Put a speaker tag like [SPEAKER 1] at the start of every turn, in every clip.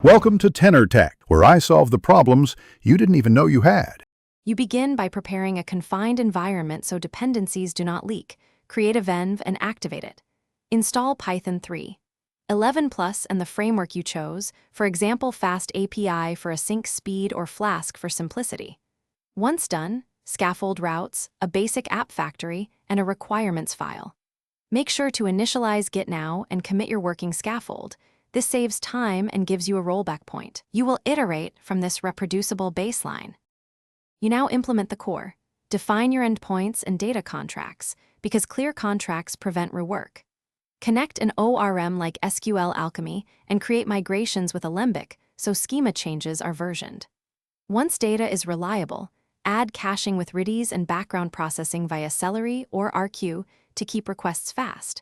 [SPEAKER 1] Welcome to Tenor Tech, where I solve the problems you didn't even know you had.
[SPEAKER 2] You begin by preparing a confined environment so dependencies do not leak. Create a venv and activate it. Install Python 3. 11 Plus and the framework you chose, for example Fast API for async speed or Flask for simplicity. Once done, scaffold routes, a basic app factory, and a requirements file. Make sure to initialize Git now and commit your working scaffold. This saves time and gives you a rollback point. You will iterate from this reproducible baseline. You now implement the core. Define your endpoints and data contracts, because clear contracts prevent rework. Connect an ORM like SQL Alchemy and create migrations with Alembic so schema changes are versioned. Once data is reliable, add caching with Redis and background processing via Celery or RQ to keep requests fast.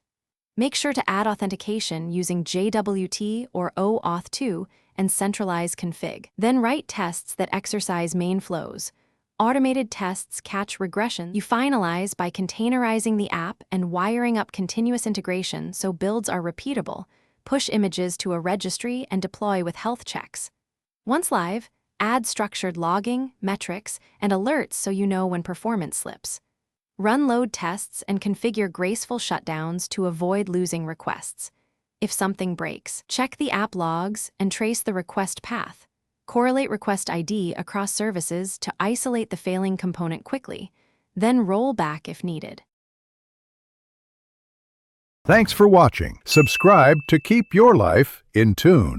[SPEAKER 2] Make sure to add authentication using JWT or OAuth2 and centralize config. Then write tests that exercise main flows. Automated tests catch regression. You finalize by containerizing the app and wiring up continuous integration so builds are repeatable. Push images to a registry and deploy with health checks. Once live, add structured logging, metrics, and alerts so you know when performance slips. Run load tests and configure graceful shutdowns to avoid losing requests. If something breaks, check the app logs and trace the request path. Correlate request ID across services to isolate the failing component quickly, then roll back if needed.
[SPEAKER 1] Thanks for watching. Subscribe to keep your life in tune.